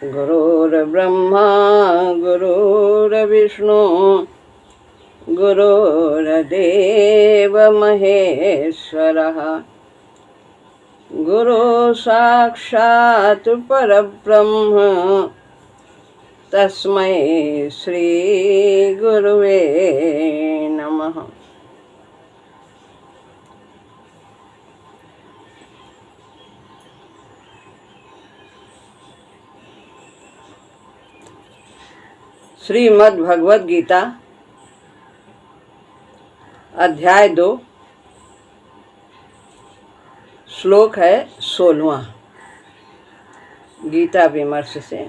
गुरुर्ब्रह्मा गुरुर्विष्णु गुरुर्देव महेश्वरः गुरु साक्षात् परब्रह्म तस्मै श्री गुरुवे नमः। श्रीमद् भगवद गीता अध्याय 2 श्लोक है 16वां गीता विमर्श से।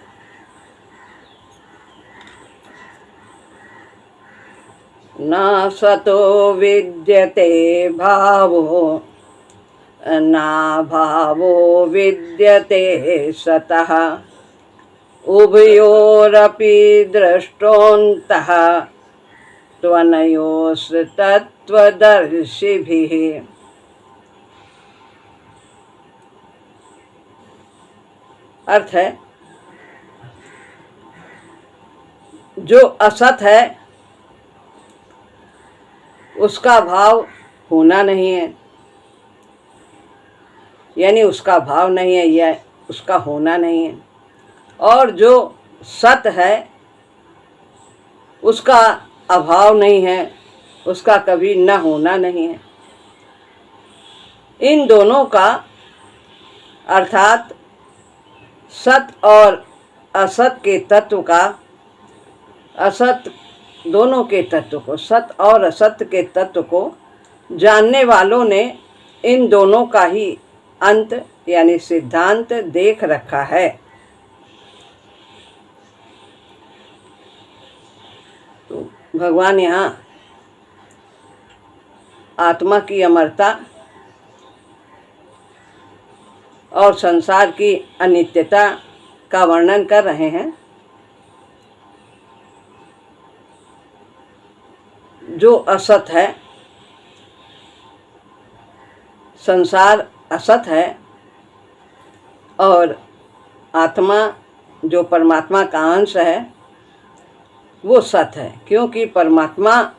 न सतो विद्यते भावो न भावो विद्यते सतः उभयोरपि दृष्टोऽन्तः त्वनयोस्तत्त्वदर्शिभिः। अर्थ है, जो असत है उसका भाव होना नहीं है, यानी उसका भाव नहीं है या उसका होना नहीं है, और जो सत है उसका अभाव नहीं है, उसका कभी न होना नहीं है। इन दोनों का अर्थात सत और असत के तत्व का, असत दोनों के तत्व को, सत और असत के तत्व को जानने वालों ने इन दोनों का ही अंत यानी सिद्धांत देख रखा है। तो भगवान यहाँ आत्मा की अमरता और संसार की अनित्यता का वर्णन कर रहे हैं। जो असत है, संसार असत है, और आत्मा जो परमात्मा का अंश है वो सत है। क्योंकि परमात्मा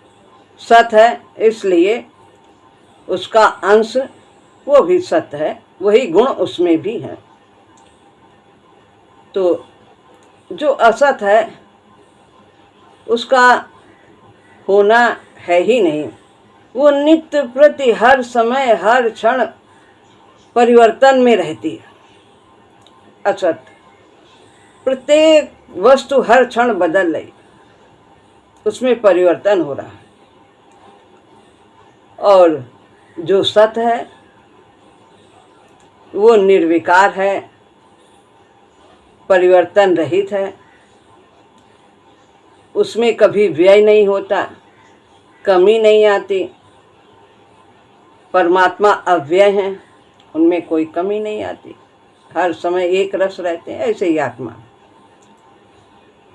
सत है इसलिए उसका अंश वो भी सत है, वही गुण उसमें भी है। तो जो असत है उसका होना है ही नहीं, वो नित्य प्रति हर समय हर क्षण परिवर्तन में रहती है। असत प्रत्येक वस्तु हर क्षण बदल रही, उसमें परिवर्तन हो रहा है। और जो सत है वो निर्विकार है, परिवर्तन रहित है, उसमें कभी व्यय नहीं होता, कमी नहीं आती। परमात्मा अव्यय हैं, उनमें कोई कमी नहीं आती, हर समय एक रस रहते हैं, ऐसे ही आत्मा।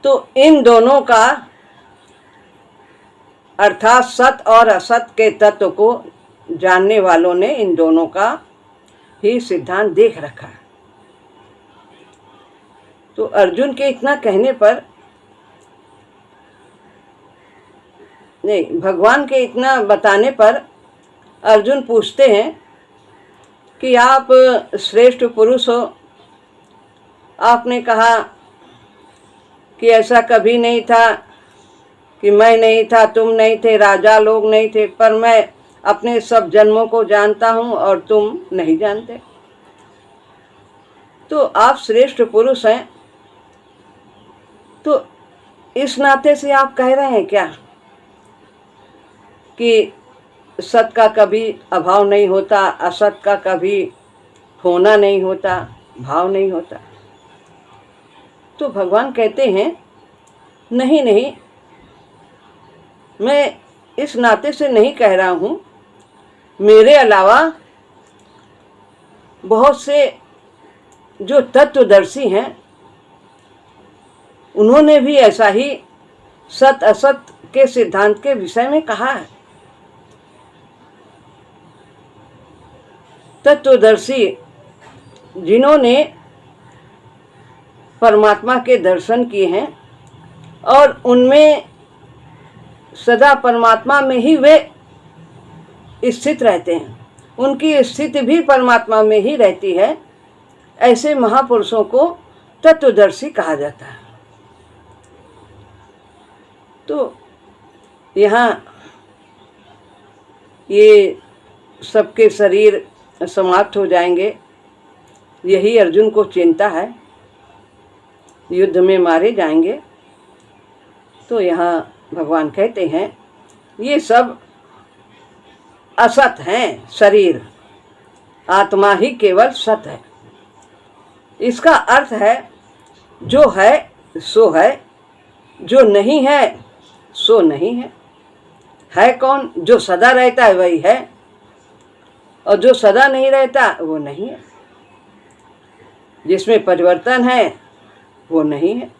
तो इन दोनों का अर्थात सत और असत के तत्व को जानने वालों ने इन दोनों का ही सिद्धांत देख रखा है। तो अर्जुन के इतना कहने पर, नहीं, भगवान के इतना बताने पर अर्जुन पूछते हैं कि आप श्रेष्ठ पुरुष हो, आपने कहा कि ऐसा कभी नहीं था कि मैं नहीं था, तुम नहीं थे, राजा लोग नहीं थे, पर मैं अपने सब जन्मों को जानता हूँ और तुम नहीं जानते। तो आप श्रेष्ठ पुरुष हैं, तो इस नाते से आप कह रहे हैं क्या कि सत का कभी अभाव नहीं होता, असत का कभी होना नहीं होता, भाव नहीं होता? तो भगवान कहते हैं नहीं नहीं, मैं इस नाते से नहीं कह रहा हूँ। मेरे अलावा बहुत से जो तत्वदर्शी हैं उन्होंने भी ऐसा ही सत असत के सिद्धांत के विषय में कहा है। तत्वदर्शी जिन्होंने परमात्मा के दर्शन किए हैं और उनमें सदा परमात्मा में ही वे स्थित रहते हैं, उनकी स्थिति भी परमात्मा में ही रहती है, ऐसे महापुरुषों को तत्वदर्शी कहा जाता है। तो यहाँ ये सबके शरीर समाप्त हो जाएंगे, यही अर्जुन को चिंता है, युद्ध में मारे जाएंगे। तो यहाँ भगवान कहते हैं ये सब असत हैं, शरीर, आत्मा ही केवल सत है। इसका अर्थ है जो है सो है, जो नहीं है सो नहीं है। है कौन? जो सदा रहता है वही है, और जो सदा नहीं रहता वो नहीं है। जिसमें परिवर्तन है वो नहीं है।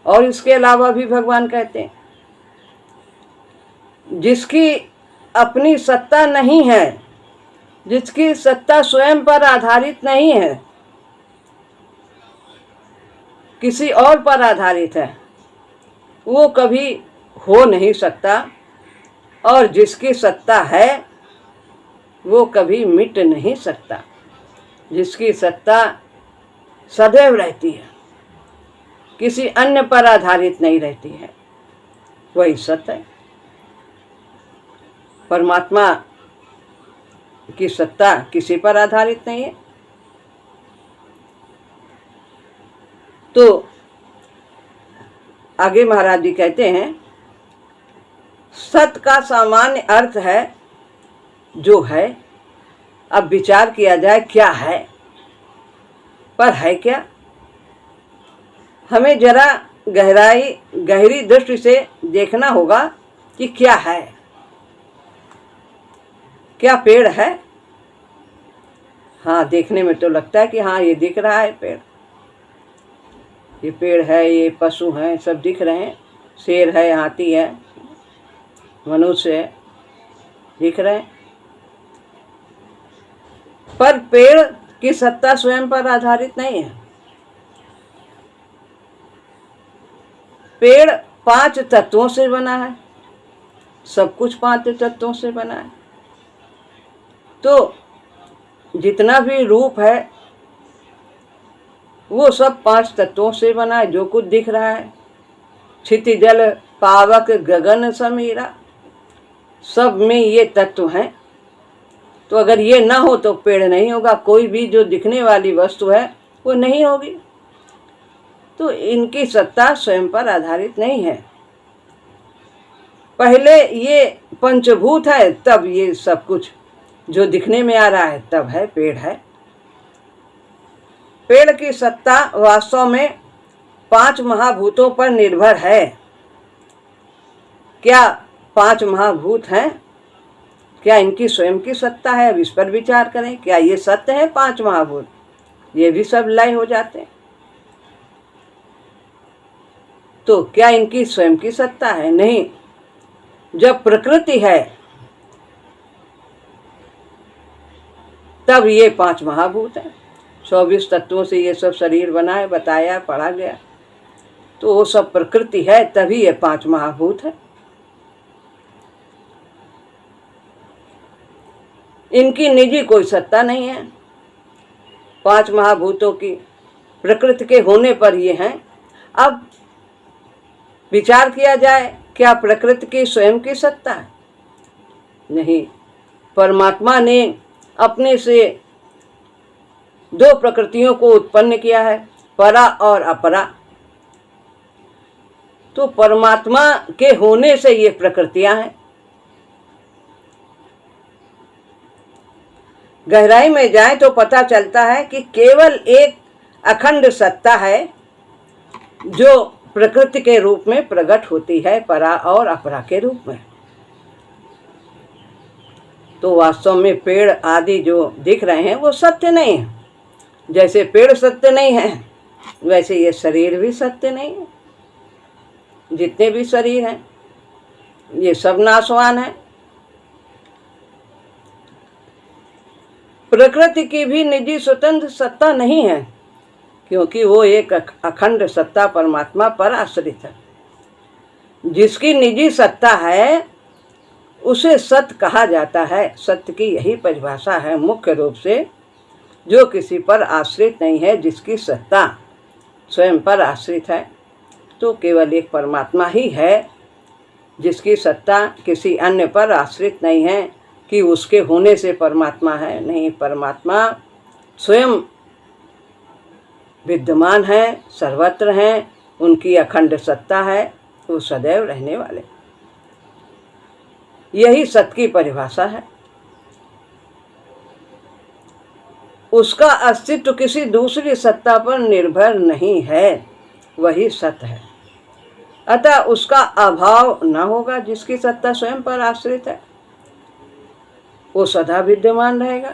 और इसके अलावा भी भगवान कहते हैं जिसकी अपनी सत्ता नहीं है, जिसकी सत्ता स्वयं पर आधारित नहीं है, किसी और पर आधारित है, वो कभी हो नहीं सकता। और जिसकी सत्ता है वो कभी मिट नहीं सकता। जिसकी सत्ता सदैव रहती है, किसी अन्य पर आधारित नहीं रहती है, वही सत्य है। परमात्मा की सत्ता किसी पर आधारित नहीं है। तो आगे महाराज जी कहते हैं सत्य का सामान्य अर्थ है जो है। अब विचार किया जाए क्या है, पर है क्या? हमें जरा गहरी दृष्टि से देखना होगा कि क्या है। क्या पेड़ है? हाँ, देखने में तो लगता है कि हाँ ये दिख रहा है पेड़, ये पेड़ है, ये पशु हैं, सब दिख रहे हैं, शेर है, हाथी है, मनुष्य है, दिख रहे हैं। पर पेड़ की सत्ता स्वयं पर आधारित नहीं है। पेड़ 5 तत्वों से बना है, सब कुछ 5 तत्वों से बना है। तो जितना भी रूप है वो सब 5 तत्वों से बना है। जो कुछ दिख रहा है, क्षिति जल पावक गगन समीरा, सब में ये तत्व हैं। तो अगर ये ना हो तो पेड़ नहीं होगा, कोई भी जो दिखने वाली वस्तु है वो नहीं होगी। तो इनकी सत्ता स्वयं पर आधारित नहीं है। पहले ये पंचभूत है, तब ये सब कुछ जो दिखने में आ रहा है तब है, पेड़ है। पेड़ की सत्ता वास्तव में 5 महाभूतों पर निर्भर है। क्या 5 महाभूत हैं? क्या इनकी स्वयं की सत्ता है? अब इस पर विचार करें। क्या ये सत्य है 5 महाभूत? ये भी सब लय हो जाते हैं। तो क्या इनकी स्वयं की सत्ता है? नहीं। जब प्रकृति है तब ये 5 महाभूत हैं। 24 तत्वों से ये सब शरीर बना है, बताया, पढ़ा गया। तो वो सब प्रकृति है, तभी ये 5 महाभूत है। इनकी निजी कोई सत्ता नहीं है। 5 महाभूतों की प्रकृति के होने पर ये हैं। अब विचार किया जाए, क्या प्रकृति की स्वयं की सत्ता है? नहीं। परमात्मा ने अपने से 2 प्रकृतियों को उत्पन्न किया है, परा और अपरा। तो परमात्मा के होने से ये प्रकृतियां हैं। गहराई में जाए तो पता चलता है कि केवल एक अखंड सत्ता है जो प्रकृति के रूप में प्रकट होती है, परा और अपरा के रूप में। तो वास्तव में पेड़ आदि जो दिख रहे हैं वो सत्य नहीं है। जैसे पेड़ सत्य नहीं है, वैसे ये शरीर भी सत्य नहीं है। जितने भी शरीर हैं ये सब नाशवान हैं। प्रकृति की भी निजी स्वतंत्र सत्ता नहीं है। क्योंकि वो एक अखंड सत्ता परमात्मा पर आश्रित है। जिसकी निजी सत्ता है उसे सत्य कहा जाता है। सत्य की यही परिभाषा है मुख्य रूप से, जो किसी पर आश्रित नहीं है, जिसकी सत्ता स्वयं पर आश्रित है, तो केवल एक परमात्मा ही है। जिसकी सत्ता किसी अन्य पर आश्रित नहीं है कि उसके होने से परमात्मा है, नहीं, परमात्मा स्वयं विद्यमान है, सर्वत्र हैं, उनकी अखंड सत्ता है, वो सदैव रहने वाले। यही सत्य की परिभाषा है। उसका अस्तित्व किसी दूसरी सत्ता पर निर्भर नहीं है, वही सत्य है। अतः उसका अभाव न होगा। जिसकी सत्ता स्वयं पर आश्रित है वो सदा विद्यमान रहेगा।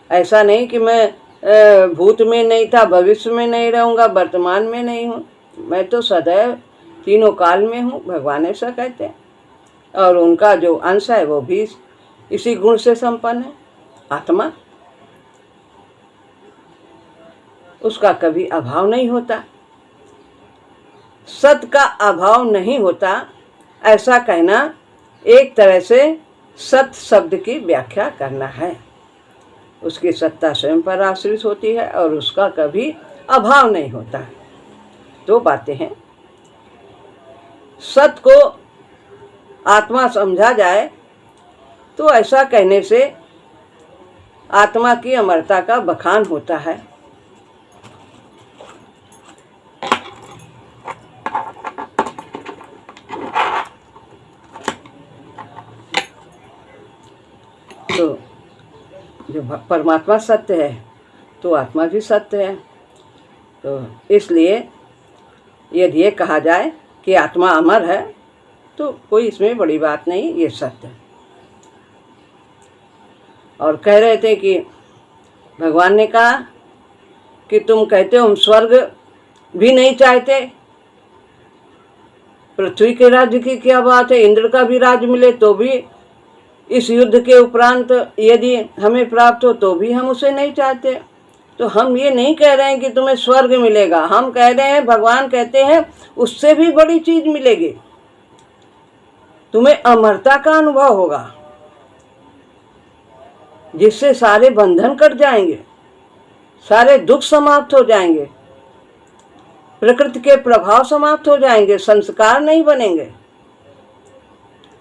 ऐसा नहीं कि मैं भूत में नहीं था, भविष्य में नहीं रहूँगा, वर्तमान में नहीं हूँ। मैं तो सदैव तीनों काल में हूँ, भगवान ऐसा कहते हैं। और उनका जो अंश है वो भी इसी गुण से संपन्न है, आत्मा। उसका कभी अभाव नहीं होता। सत्य का अभाव नहीं होता, ऐसा कहना एक तरह से सत्य शब्द की व्याख्या करना है। उसकी सत्ता स्वयं पर आश्रित होती है और उसका कभी अभाव नहीं होता। दो बातें हैं। सत्य को आत्मा समझा जाए तो ऐसा कहने से आत्मा की अमरता का बखान होता है। तो जो परमात्मा सत्य है तो आत्मा भी सत्य है। तो इसलिए यदि ये कहा जाए कि आत्मा अमर है तो कोई इसमें बड़ी बात नहीं, ये सत्य है। और कह रहे थे कि भगवान ने कहा कि तुम कहते हो हम स्वर्ग भी नहीं चाहते, पृथ्वी के राज्य की क्या बात है, इंद्र का भी राज्य मिले तो भी, इस युद्ध के उपरांत यदि हमें प्राप्त हो तो भी हम उसे नहीं चाहते। तो हम ये नहीं कह रहे हैं कि तुम्हें स्वर्ग मिलेगा, हम कह रहे हैं, भगवान कहते हैं उससे भी बड़ी चीज मिलेगी, तुम्हें अमरता का अनुभव होगा, जिससे सारे बंधन कट जाएंगे, सारे दुख समाप्त हो जाएंगे, प्रकृति के प्रभाव समाप्त हो जाएंगे, संस्कार नहीं बनेंगे।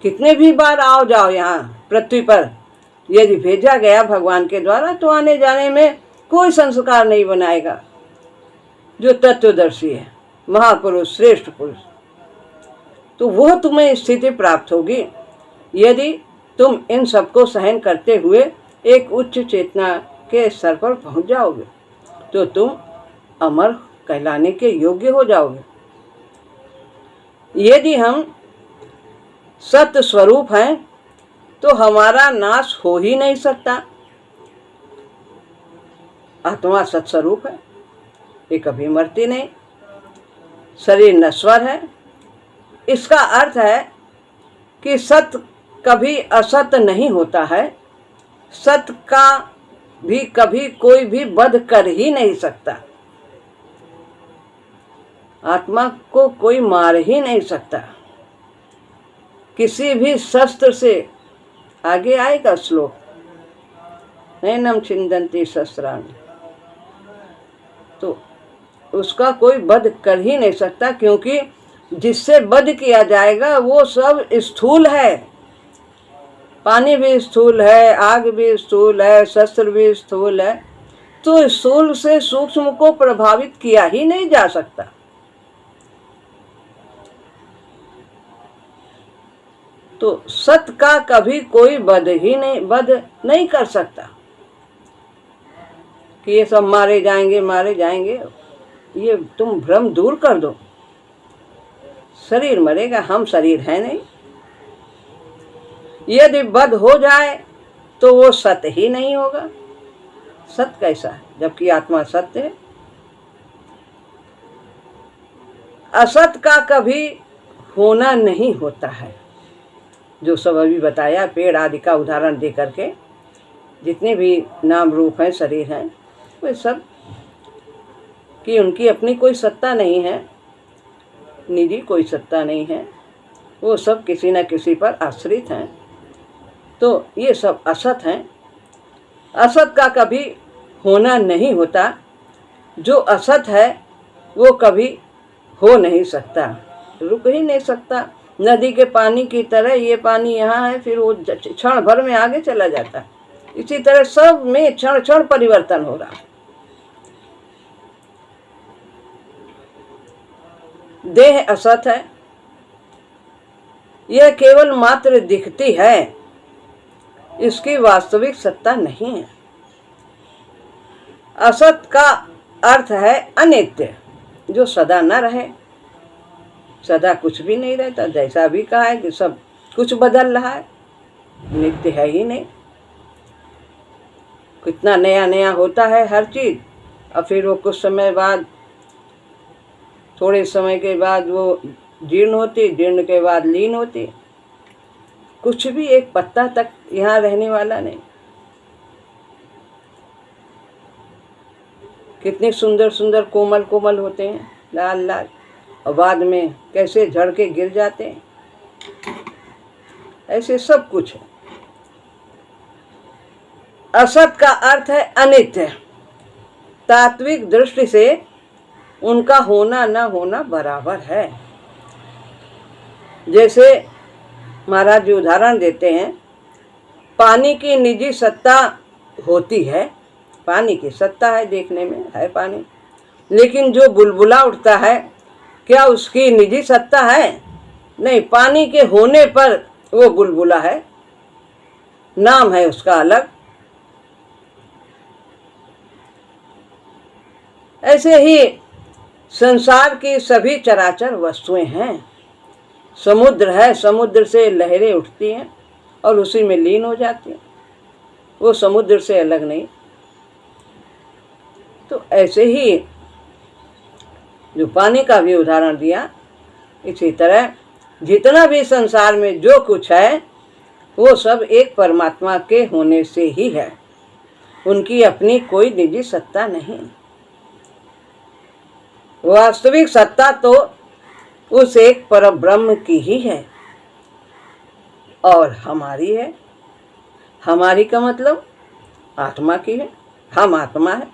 कितने भी बार आओ जाओ यहाँ पृथ्वी पर, यदि भेजा गया भगवान के द्वारा तो आने जाने में कोई संस्कार नहीं बनाएगा। जो तत्वदर्शी है, महापुरुष, श्रेष्ठ पुरुष, तो वह तुम्हें स्थिति प्राप्त होगी यदि तुम इन सबको सहन करते हुए एक उच्च चेतना के स्तर पर पहुंच जाओगे, तो तुम अमर कहलाने के योग्य हो जाओगे। यदि हम सत्य स्वरूप हैं तो हमारा नाश हो ही नहीं सकता। आत्मा सत्स्वरूप है, ये कभी मरती नहीं, शरीर नश्वर है। इसका अर्थ है कि सत्य कभी असत्य नहीं होता है, सत्य का भी कभी कोई भी वध कर ही नहीं सकता, आत्मा को कोई मार ही नहीं सकता किसी भी शस्त्र से। आगे आएगा श्लोक, नैनम छिंदन्ति शस्त्राणि, तो उसका कोई वध कर ही नहीं सकता, क्योंकि जिससे वध किया जाएगा वो सब स्थूल है। पानी भी स्थूल है, आग भी स्थूल है, शस्त्र भी स्थूल है, तो स्थूल से सूक्ष्म को प्रभावित किया ही नहीं जा सकता। तो सत्य का कभी कोई वध नहीं कर सकता कि ये सब मारे जाएंगे, ये तुम भ्रम दूर कर दो। शरीर मरेगा, हम शरीर है नहीं। यदि वध हो जाए तो वो सत्य ही नहीं होगा। सत्य कैसा है जबकि आत्मा सत्य है। असत का कभी होना नहीं होता है। जो सब अभी बताया, पेड़ आदि का उदाहरण दे करके, जितने भी नाम रूप हैं, शरीर हैं, वे सब कि उनकी अपनी कोई सत्ता नहीं है, निजी कोई सत्ता नहीं है, वो सब किसी न किसी पर आश्रित हैं। तो ये सब असत हैं। असत का कभी होना नहीं होता। जो असत है वो कभी हो नहीं सकता, रुक ही नहीं सकता। नदी के पानी की तरह ये पानी यहाँ है, फिर वो क्षण भर में आगे चला जाता। इसी तरह सब में क्षण क्षण परिवर्तन हो रहा। देह असत है, यह केवल मात्र दिखती है, इसकी वास्तविक सत्ता नहीं है। असत का अर्थ है अनित्य, जो सदा न रहे। सदा कुछ भी नहीं रहता, जैसा भी कहा है कि सब कुछ बदल रहा है, नित्य है ही नहीं। कितना नया नया होता है हर चीज़, और फिर वो कुछ समय बाद, थोड़े समय के बाद वो जीर्ण होती, जीर्ण के बाद लीन होती। कुछ भी एक पत्ता तक यहाँ रहने वाला नहीं। कितने सुंदर सुंदर कोमल कोमल होते हैं, लाल लाल, और बाद में कैसे झड़ के गिर जाते हैं। ऐसे सब कुछ है। असत का अर्थ है अनित्य। तात्विक दृष्टि से उनका होना न होना बराबर है। जैसे महाराज जी उदाहरण देते हैं, पानी की निजी सत्ता होती है, पानी की सत्ता है, देखने में है पानी, लेकिन जो बुलबुला उठता है क्या उसकी निजी सत्ता है? नहीं, पानी के होने पर वो बुलबुला है, नाम है उसका अलग। ऐसे ही संसार की सभी चराचर वस्तुएं हैं। समुद्र है, समुद्र से लहरें उठती हैं और उसी में लीन हो जाती हैं, वो समुद्र से अलग नहीं। तो ऐसे ही जो पानी का भी उदाहरण दिया, इसी तरह जितना भी संसार में जो कुछ है वो सब एक परमात्मा के होने से ही है। उनकी अपनी कोई निजी सत्ता नहीं। वास्तविक सत्ता तो उस एक परब्रह्म की ही है और हमारी है। हमारी का मतलब आत्मा की है। हम आत्मा है।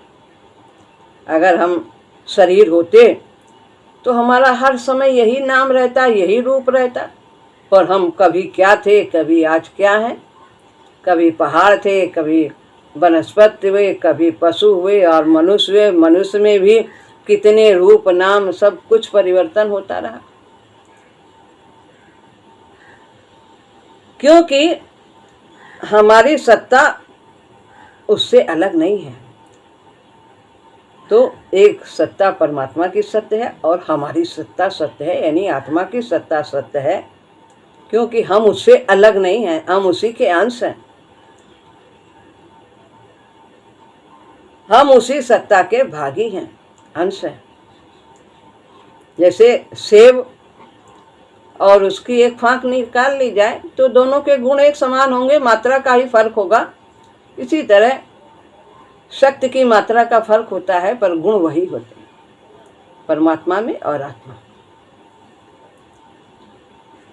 अगर हम शरीर होते तो हमारा हर समय यही नाम रहता, यही रूप रहता, पर हम कभी क्या थे, कभी आज क्या हैं। कभी पहाड़ थे, कभी वनस्पति हुए, कभी पशु हुए और मनुष्य हुए। मनुष्य में भी कितने रूप नाम सब कुछ परिवर्तन होता रहा, क्योंकि हमारी सत्ता उससे अलग नहीं है। तो एक सत्ता परमात्मा की सत्य है और हमारी सत्ता सत्य है, यानी आत्मा की सत्ता सत्य है, क्योंकि हम उससे अलग नहीं हैं, हम उसी के अंश हैं। हम उसी सत्ता के भागी हैं, अंश हैं। जैसे सेब और उसकी एक फांक निकाल ली जाए तो दोनों के गुण एक समान होंगे, मात्रा का ही फर्क होगा। इसी तरह शक्ति की मात्रा का फर्क होता है, पर गुण वही होते हैं परमात्मा में और आत्मा।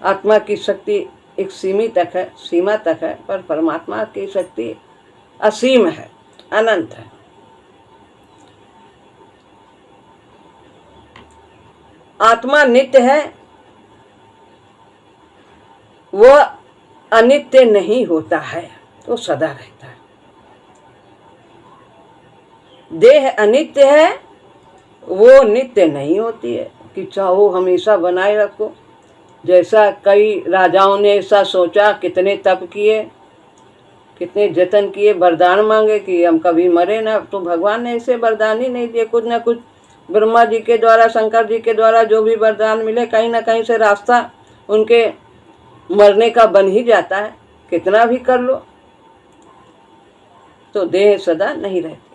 आत्मा की शक्ति एक सीमित तक है, सीमा तक है, पर परमात्मा की शक्ति असीम है, अनंत है। आत्मा नित्य है, वह अनित्य नहीं होता है, तो सदा रहता है। देह अनित्य है, वो नित्य नहीं होती है कि चाहो हमेशा बनाए रखो। जैसा कई राजाओं ने ऐसा सोचा, कितने तप किए, कितने जतन किए, वरदान मांगे कि हम कभी मरे ना, तो भगवान ने ऐसे वरदान ही नहीं दिए। कुछ ना कुछ ब्रह्मा जी के द्वारा, शंकर जी के द्वारा जो भी वरदान मिले, कहीं ना कहीं से रास्ता उनके मरने का बन ही जाता है, कितना भी कर लो। तो देह सदा नहीं रहती।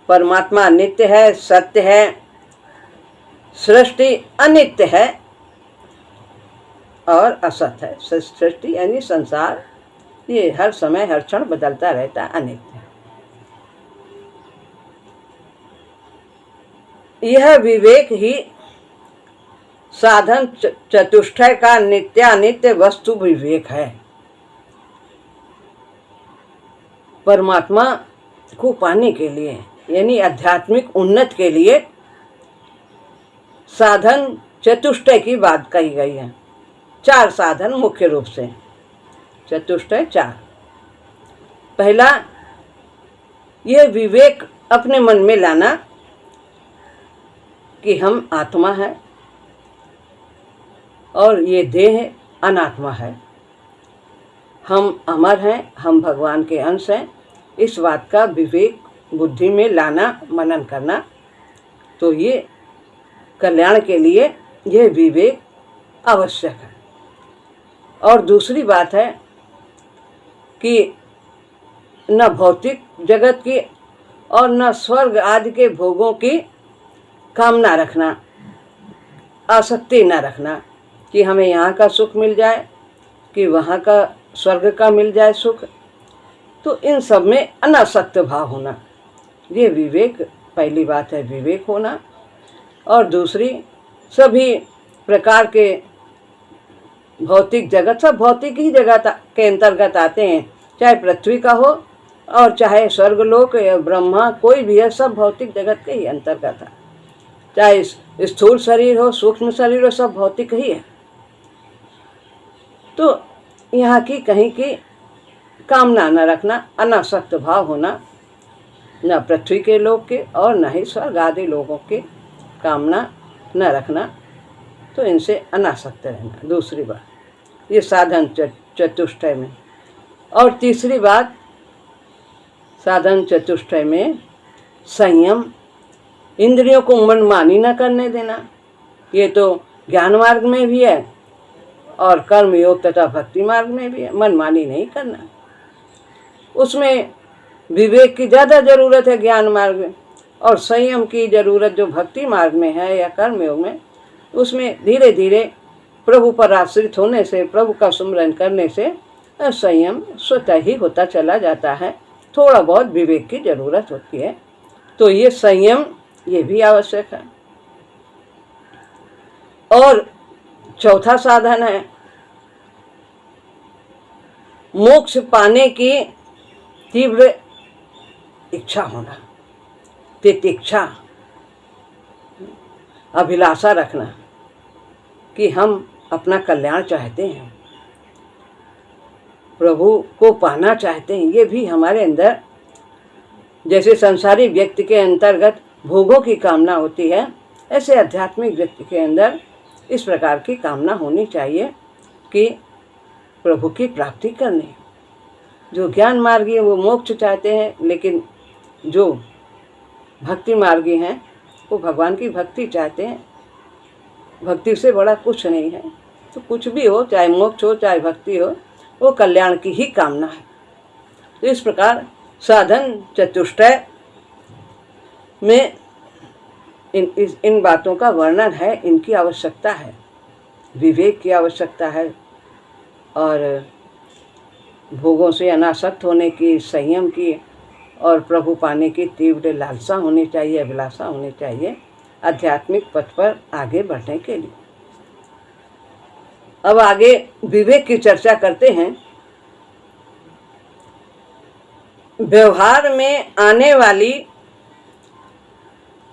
परमात्मा नित्य है, सत्य है, सृष्टि अनित्य है और असत है। सृष्टि यानी संसार, ये हर समय हर क्षण बदलता रहता है, अनित्य है। यह विवेक ही साधन चतुष्टय का नित्यानित्य वस्तु विवेक है। परमात्मा को पाने के लिए यानी आध्यात्मिक उन्नति के लिए साधन चतुष्टय की बात कही गई है। 4 साधन मुख्य रूप से, चतुष्टय 4। पहला, यह विवेक अपने मन में लाना कि हम आत्मा है और ये देह अनात्मा है, हम अमर हैं, हम भगवान के अंश हैं। इस बात का विवेक बुद्धि में लाना, मनन करना, तो ये कल्याण के लिए यह विवेक आवश्यक है। और दूसरी बात है कि न भौतिक जगत की और न स्वर्ग आदि के भोगों की कामना रखना, आसक्ति न रखना कि हमें यहाँ का सुख मिल जाए कि वहाँ का स्वर्ग का मिल जाए सुख। तो इन सब में अनासक्त भाव होना, ये विवेक, पहली बात है विवेक होना। और दूसरी, सभी प्रकार के भौतिक जगत, सब भौतिक ही जगत के अंतर्गत आते हैं, चाहे पृथ्वी का हो और चाहे स्वर्गलोक या ब्रह्मा, कोई भी है, सब भौतिक जगत के ही अंतर्गत है। चाहे स्थूल शरीर हो, सूक्ष्म शरीर हो, सब भौतिक ही है। तो यहाँ की कहीं की कामना न रखना, अनासक्त भाव होना, न पृथ्वी के लोग के और न ही स्वर्ग आदि लोगों की कामना न रखना, तो इनसे अनासक्त रहना। दूसरी बात, ये साधन चतुष्टय में। और तीसरी बात, साधन चतुष्टय में संयम, इंद्रियों को मनमानी न करने देना। ये तो ज्ञान मार्ग में भी है और कर्म योग तथा भक्ति मार्ग में भी है, मनमानी नहीं करना। उसमें विवेक की ज़्यादा ज़रूरत है ज्ञान मार्ग में, और संयम की ज़रूरत जो भक्ति मार्ग में है या कर्म योग में, उसमें धीरे धीरे प्रभु पर आश्रित होने से, प्रभु का सुमिरन करने से संयम स्वतः ही होता चला जाता है। थोड़ा बहुत विवेक की ज़रूरत होती है, तो ये संयम ये भी आवश्यक है। और चौथा साधन है मोक्ष पाने की तीव्र इच्छा होना, तितिक्षा, अभिलाषा रखना कि हम अपना कल्याण चाहते हैं, प्रभु को पाना चाहते हैं। ये भी हमारे अंदर, जैसे संसारी व्यक्ति के अंतर्गत भोगों की कामना होती है, ऐसे आध्यात्मिक व्यक्ति के अंदर इस प्रकार की कामना होनी चाहिए कि प्रभु की प्राप्ति करनी। जो ज्ञान मार्गी है वो मोक्ष चाहते हैं, लेकिन जो भक्ति मार्गी हैं वो भगवान की भक्ति चाहते हैं। भक्ति से बड़ा कुछ नहीं है, तो कुछ भी हो, चाहे मोक्ष हो चाहे भक्ति हो, वो कल्याण की ही कामना है। तो इस प्रकार साधन चतुष्टय में इन बातों का वर्णन है, इनकी आवश्यकता है, विवेक की आवश्यकता है, और भोगों से अनासक्त होने की, संयम की, और प्रभु पाने की तीव्र लालसा होनी चाहिए, अभिलाषा होनी चाहिए आध्यात्मिक पथ पर आगे बढ़ने के लिए। अब आगे विवेक की चर्चा करते हैं। व्यवहार में आने वाली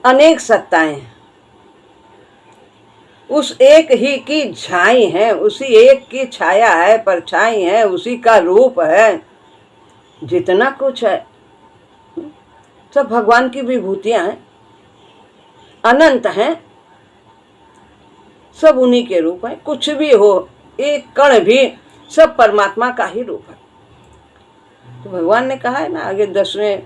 अनेक सत्ताएं उस एक ही की छाई है, उसी एक की छाया है, परछाई है, उसी का रूप है। जितना कुछ है सब भगवान की विभूतियां हैं, अनंत हैं, सब उन्हीं के रूप हैं। कुछ भी हो, एक कण भी, सब परमात्मा का ही रूप है। तो भगवान ने कहा है ना आगे 10वें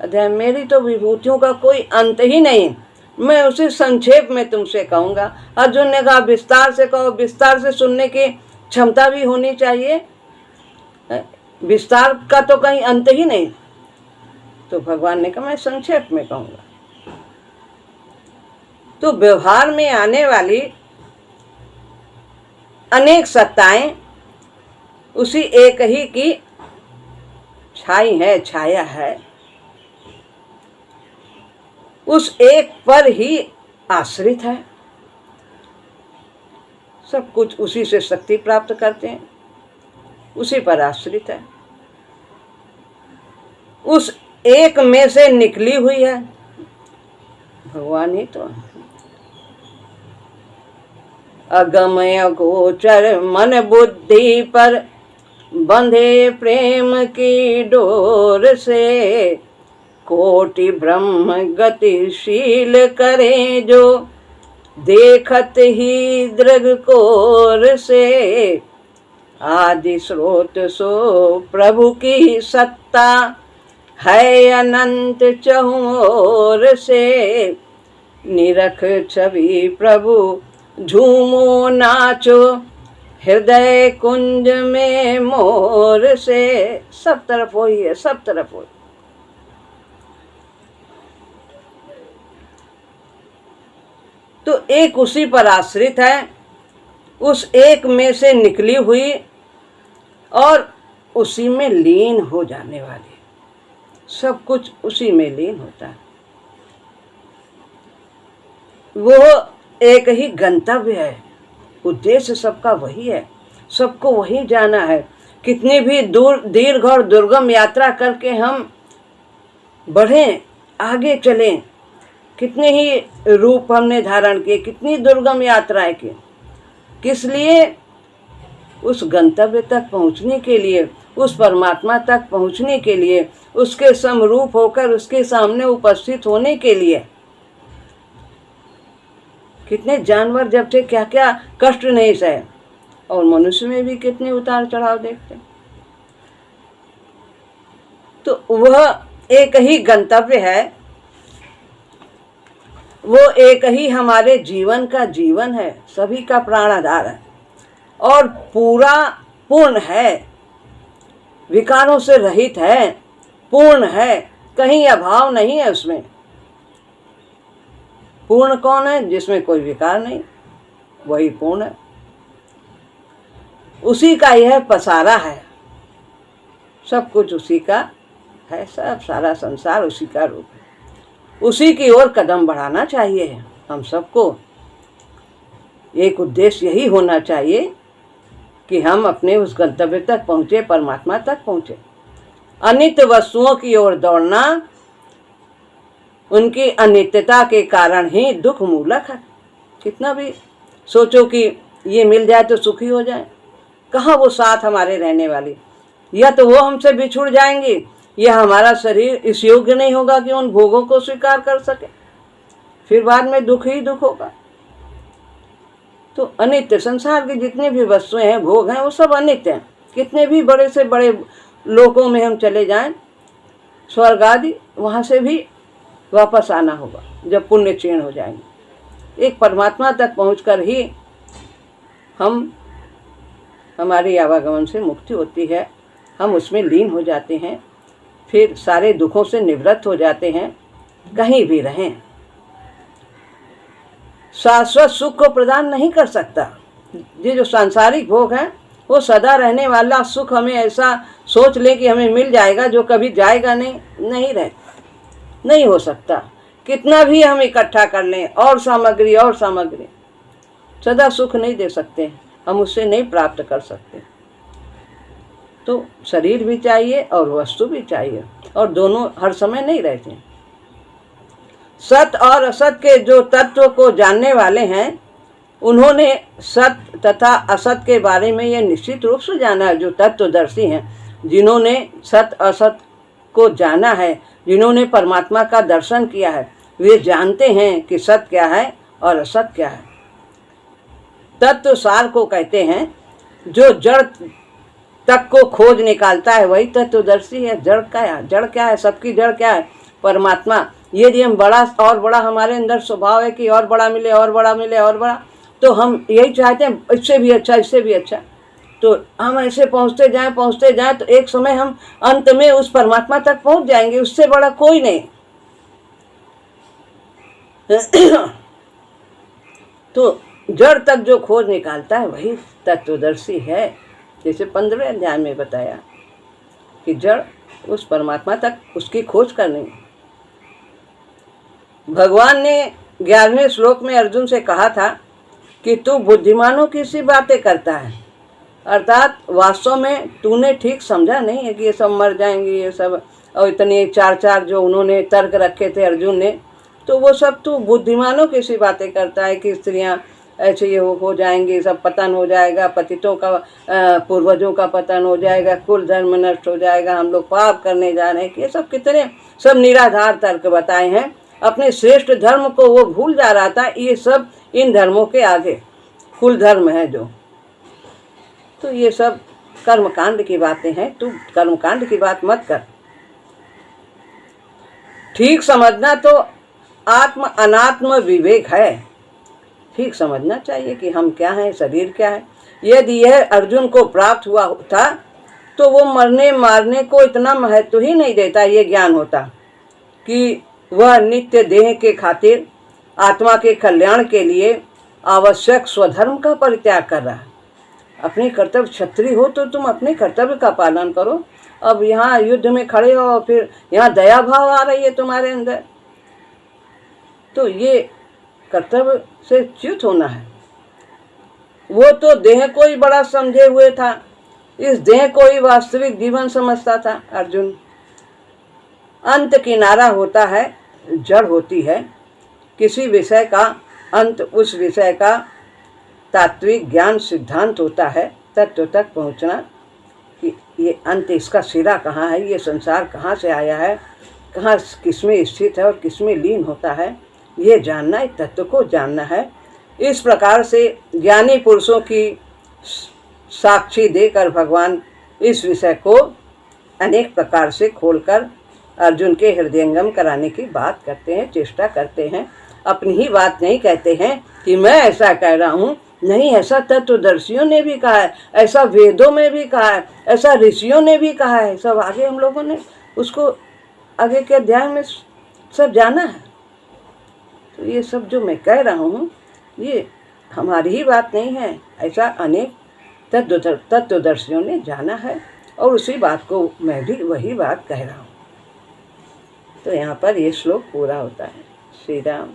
अध्याय, मेरी तो विभूतियों का कोई अंत ही नहीं। मैं उसे संक्षेप में तुमसे कहूँगा। अर्जुन ने कहा विस्तार से कहो, विस्तार से सुनने की क्षमता भी होनी चाहिए, विस्तार का तो कहीं अंत ही नहीं। तो भगवान ने कहा मैं संक्षेप में कहूँगा। तो व्यवहार में आने वाली अनेक सत्ताएं उसी एक ही की छाई है, छाया है। उस एक पर ही आश्रित है, सब कुछ उसी से शक्ति प्राप्त करते हैं, उसी पर आश्रित है, उस एक में से निकली हुई है भगवान ही तो। अगमय गोचर मन बुद्धि पर बंधे प्रेम की डोर से, कोटि ब्रह्म गतिशील करे जो देखत ही दृग कोर से। आदि स्रोत सो प्रभु की सत्ता है अनंत चहुओर से। निरख छवि प्रभु झूमो नाचो हृदय कुंज में मोर से। सब तरफ वही है, सब तरफ वही। तो एक उसी पर आश्रित है, उस एक में से निकली हुई और उसी में लीन हो जाने वाली। सब कुछ उसी में लीन होता है। वो एक ही गंतव्य है, उद्देश्य सबका वही है, सबको वही जाना है। कितनी भी दूर दीर्घ और दुर्गम यात्रा करके हम बढ़ें, आगे चलें, कितने ही रूप हमने धारण किए, कितनी दुर्गम यात्राएं की, किस लिए? उस गंतव्य तक पहुंचने के लिए, उस परमात्मा तक पहुंचने के लिए, उसके समरूप होकर उसके सामने उपस्थित होने के लिए। कितने जानवर जब थे क्या क्या कष्ट नहीं सहे, और मनुष्य में भी कितने उतार चढ़ाव देखते। तो वह एक ही गंतव्य है, वो एक ही हमारे जीवन का जीवन है, सभी का प्राण आधार है और पूरा पूर्ण है, विकारों से रहित है, पूर्ण है, कहीं अभाव नहीं है उसमें। पूर्ण कौन है? जिसमें कोई विकार नहीं, वही पूर्ण है। उसी का यह पसारा है, सब कुछ उसी का है, सब सारा संसार उसी का रूप है। उसी की ओर कदम बढ़ाना चाहिए हम सबको। एक उद्देश्य यही होना चाहिए कि हम अपने उस गंतव्य तक पहुँचे, परमात्मा तक पहुँचे। अनित्य वस्तुओं की ओर दौड़ना उनकी अनित्यता के कारण ही दुख मूलक है। कितना भी सोचो कि ये मिल जाए तो सुखी हो जाए, कहाँ वो साथ हमारे रहने वाली। या तो वो हमसे बिछुड़ जाएंगी, या हमारा शरीर इस योग्य नहीं होगा कि उन भोगों को स्वीकार कर सके, फिर बाद में दुख ही दुख होगा। तो अनित्य संसार की जितनी भी वस्तुएं हैं, भोग हैं, वो सब अनित्य हैं। कितने भी बड़े से बड़े लोकों में हम चले जाएं, स्वर्ग आदि, वहाँ से भी वापस आना होगा जब पुण्य क्षीण हो जाएंगे। एक परमात्मा तक पहुंचकर ही हमारी आवागमन से मुक्ति होती है, हम उसमें लीन हो जाते हैं, फिर सारे दुखों से निवृत्त हो जाते हैं। कहीं भी रहें, शाश्वत सुख को प्रदान नहीं कर सकता। ये जो सांसारिक भोग है, वो सदा रहने वाला सुख हमें ऐसा सोच ले कि हमें मिल जाएगा, जो कभी जाएगा नहीं रहता, नहीं हो सकता। कितना भी हम इकट्ठा कर लें, और सामग्री, सदा सुख नहीं दे सकते, हम उससे नहीं प्राप्त कर सकते। तो शरीर भी चाहिए और वस्तु भी चाहिए, और दोनों हर समय नहीं रहते। सत और असत के जो तत्व को जानने वाले हैं, उन्होंने सत तथा असत के बारे में यह निश्चित रूप से जाना है। जो तत्वदर्शी हैं, जिन्होंने सत असत को जाना है, जिन्होंने परमात्मा का दर्शन किया है, वे जानते हैं कि सत क्या है और असत क्या है। तत्व सार को कहते हैं, जो जड़ तक को खोज निकालता है, वही तत्वदर्शी है। जड़ क्या है? सबकी जड़ क्या है? परमात्मा। यदि हम बड़ा हमारे अंदर स्वभाव है कि और बड़ा मिले, और बड़ा मिले, और बड़ा, तो हम यही चाहते हैं इससे भी अच्छा, इससे भी अच्छा। तो हम ऐसे पहुँचते जाएं तो एक समय हम अंत में उस परमात्मा तक पहुँच जाएंगे, उससे बड़ा कोई नहीं। तो जड़ तक जो खोज निकालता है, वही तत्वदर्शी है। जैसे 15वें अध्याय में बताया कि जड़ उस परमात्मा तक उसकी खोज करनी। भगवान ने 11वें श्लोक में अर्जुन से कहा था कि तू बुद्धिमानों की सी बातें करता है, अर्थात वास्तव में तूने ठीक समझा नहीं है कि ये सब मर जाएंगे, ये सब, और इतने चार जो उन्होंने तर्क रखे थे अर्जुन ने, तो वो सब तू बुद्धिमानों की सी बातें करता है कि स्त्रियां ऐसे ये हो जाएंगी, सब पतन हो जाएगा, पतितों का पूर्वजों का पतन हो जाएगा, कुल धर्म नष्ट हो जाएगा, हम लोग पाप करने जा रहे हैं, कि ये सब कितने सब निराधार तर्क बताए हैं। अपने श्रेष्ठ धर्म को वो भूल जा रहा था, ये सब इन धर्मों के आगे कुल धर्म है जो। तो ये सब कर्मकांड की बातें हैं, तू कर्मकांड की बात मत कर। ठीक समझना तो आत्म अनात्म विवेक है, ठीक समझना चाहिए कि हम क्या हैं, शरीर क्या है। यदि यह अर्जुन को प्राप्त हुआ था तो वो मरने मारने को इतना महत्व ही नहीं देता, ये ज्ञान होता कि वह नित्य देह के खातिर आत्मा के कल्याण के लिए आवश्यक स्वधर्म का परित्याग कर रहा है। अपने कर्तव्य, क्षत्रिय हो तो तुम अपने कर्तव्य का पालन करो। अब यहाँ युद्ध में खड़े हो और फिर यहाँ दया भाव आ रही है तुम्हारे अंदर, तो ये कर्तव्य से च्युत होना है। वो तो देह को ही बड़ा समझे हुए था, इस देह को ही वास्तविक जीवन समझता था अर्जुन। अंत किनारा होता है, जड़ होती है। किसी विषय का अंत उस विषय का तात्विक ज्ञान सिद्धांत होता है, तत्व तक पहुंचना कि ये अंत, इसका सिरा कहाँ है, ये संसार कहाँ से आया है, कहाँ किसमें स्थित है और किसमें लीन होता है, ये जानना, इस तत्व को जानना है। इस प्रकार से ज्ञानी पुरुषों की साक्षी देकर भगवान इस विषय को अनेक प्रकार से खोलकर अर्जुन के हृदयंगम कराने की बात करते हैं, चेष्टा करते हैं। अपनी ही बात नहीं कहते हैं कि मैं ऐसा कह रहा हूँ, नहीं, ऐसा तत्वदर्शियों ने भी कहा है, ऐसा वेदों में भी कहा है, ऐसा ऋषियों ने भी कहा है, सब आगे हम लोगों ने उसको आगे के अध्याय में सब जाना है। तो ये सब जो मैं कह रहा हूँ ये हमारी ही बात नहीं है, ऐसा अनेक तत्वदर्शियों ने जाना है और उसी बात को मैं भी वही बात कह रहा हूँ। तो यहाँ पर ये श्लोक पूरा होता है। श्री राम।